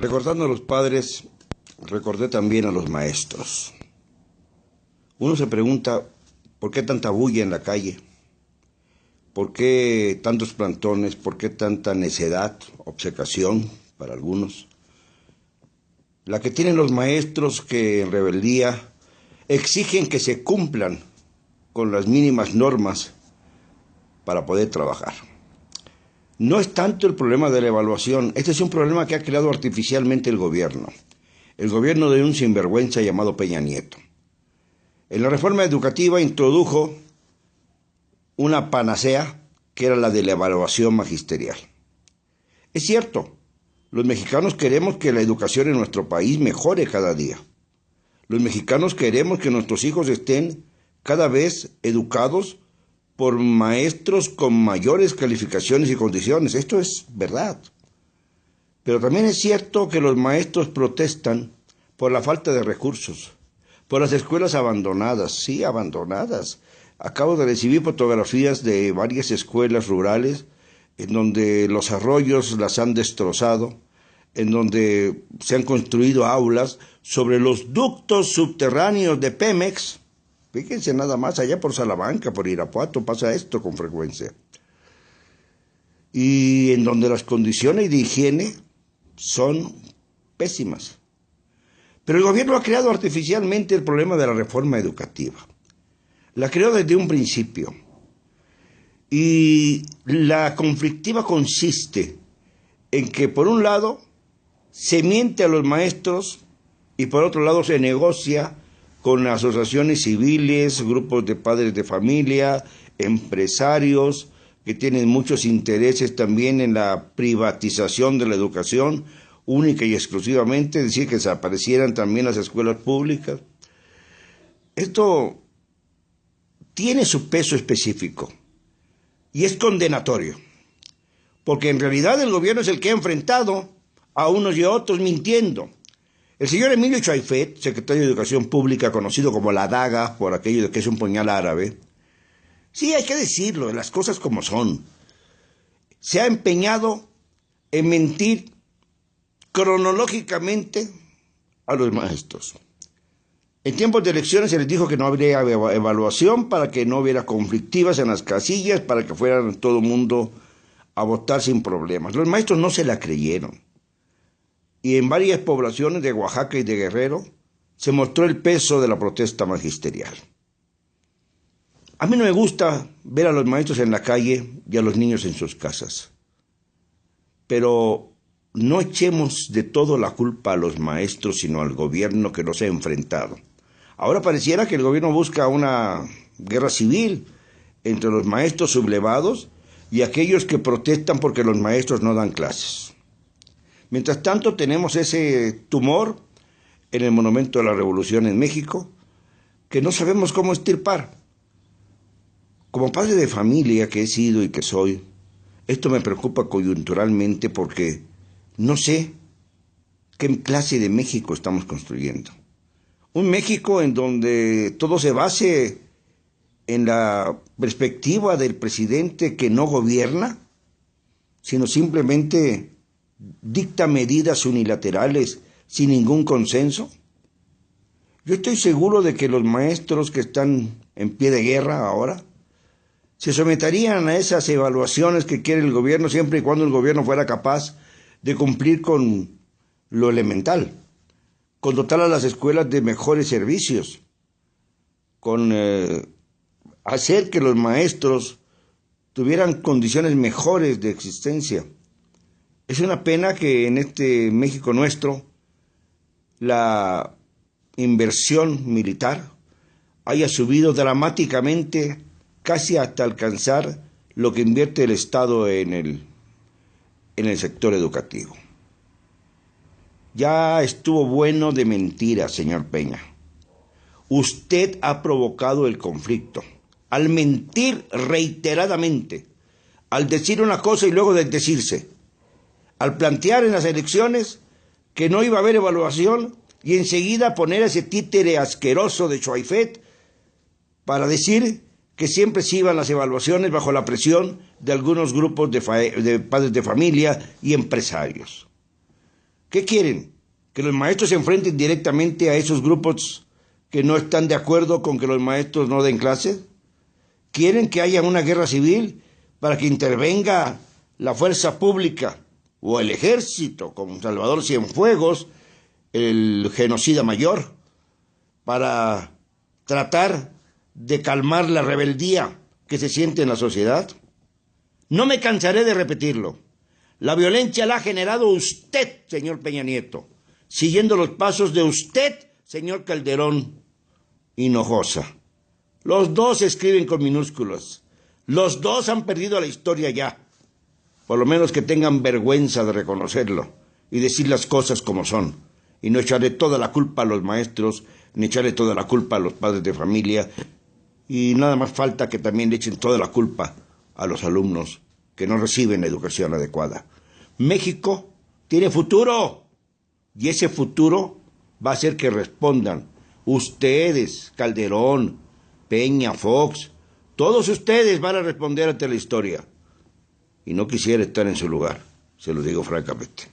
Recordando a los padres, recordé también a los maestros. Uno se pregunta, ¿por qué tanta bulla en la calle? ¿Por qué tantos plantones? ¿Por qué tanta necedad, obcecación para algunos? La que tienen los maestros que en rebeldía exigen que se cumplan con las mínimas normas para poder trabajar. No es tanto el problema de la evaluación, este es un problema que ha creado artificialmente el gobierno de un sinvergüenza llamado Peña Nieto. En la reforma educativa introdujo una panacea que era la de la evaluación magisterial. Es cierto, los mexicanos queremos que la educación en nuestro país mejore cada día. Los mexicanos queremos que nuestros hijos estén cada vez educados por maestros con mayores calificaciones y condiciones. Esto es verdad. Pero también es cierto que los maestros protestan por la falta de recursos, por las escuelas abandonadas, sí, abandonadas. Acabo de recibir fotografías de varias escuelas rurales en donde los arroyos las han destrozado, en donde se han construido aulas sobre los ductos subterráneos de Pemex. Fíjense nada más, allá por Salamanca, por Irapuato, pasa esto con frecuencia. Y en donde las condiciones de higiene son pésimas. Pero el gobierno ha creado artificialmente el problema de la reforma educativa. La creó desde un principio. Y la conflictiva consiste en que, por un lado, se miente a los maestros y por otro lado se negocia con asociaciones civiles, grupos de padres de familia, empresarios que tienen muchos intereses también en la privatización de la educación, única y exclusivamente, es decir, que desaparecieran también las escuelas públicas. Esto tiene su peso específico y es condenatorio, porque en realidad el gobierno es el que ha enfrentado a unos y a otros mintiendo. El señor Emilio Chaifet, secretario de Educación Pública, conocido como la daga, por aquello de que es un puñal árabe, sí, hay que decirlo, las cosas como son, se ha empeñado en mentir cronológicamente a los maestros. En tiempos de elecciones se les dijo que no habría evaluación para que no hubiera conflictivas en las casillas, para que fueran todo el mundo a votar sin problemas. Los maestros no se la creyeron. Y en varias poblaciones de Oaxaca y de Guerrero se mostró el peso de la protesta magisterial. A mí no me gusta ver a los maestros en la calle y a los niños en sus casas. Pero no echemos de todo la culpa a los maestros, sino al gobierno que los ha enfrentado. Ahora pareciera que el gobierno busca una guerra civil entre los maestros sublevados y aquellos que protestan porque los maestros no dan clases. Mientras tanto, tenemos ese tumor en el Monumento de la Revolución en México que no sabemos cómo extirpar. Como padre de familia que he sido y que soy, esto me preocupa coyunturalmente porque no sé qué clase de México estamos construyendo. Un México en donde todo se base en la perspectiva del presidente que no gobierna, sino simplemente dicta medidas unilaterales sin ningún consenso. Yo estoy seguro de que los maestros que están en pie de guerra ahora se someterían a esas evaluaciones que quiere el gobierno siempre y cuando el gobierno fuera capaz de cumplir con lo elemental, con dotar a las escuelas de mejores servicios, con hacer que los maestros tuvieran condiciones mejores de existencia. Es una pena que en este México nuestro la inversión militar haya subido dramáticamente casi hasta alcanzar lo que invierte el Estado en el sector educativo. Ya estuvo bueno de mentiras, señor Peña. Usted ha provocado el conflicto al mentir reiteradamente, al decir una cosa y luego desdecirse, al plantear en las elecciones que no iba a haber evaluación y enseguida poner a ese títere asqueroso de Chaifet para decir que siempre se iban las evaluaciones bajo la presión de algunos grupos de padres de familia y empresarios. ¿Qué quieren? ¿Que los maestros se enfrenten directamente a esos grupos que no están de acuerdo con que los maestros no den clases? ¿Quieren que haya una guerra civil para que intervenga la fuerza pública o el ejército, como Salvador Cienfuegos, el genocida mayor, para tratar de calmar la rebeldía que se siente en la sociedad? No me cansaré de repetirlo. La violencia la ha generado usted, señor Peña Nieto, siguiendo los pasos de usted, señor Calderón Hinojosa. Los dos escriben con minúsculas. Los dos han perdido la historia ya. Por lo menos que tengan vergüenza de reconocerlo y decir las cosas como son. Y no echarle toda la culpa a los maestros, ni echarle toda la culpa a los padres de familia. Y nada más falta que también le echen toda la culpa a los alumnos que no reciben la educación adecuada. México tiene futuro. Y ese futuro va a hacer que respondan ustedes, Calderón, Peña, Fox, todos ustedes van a responder ante la historia. Y no quisiera estar en su lugar, se lo digo francamente.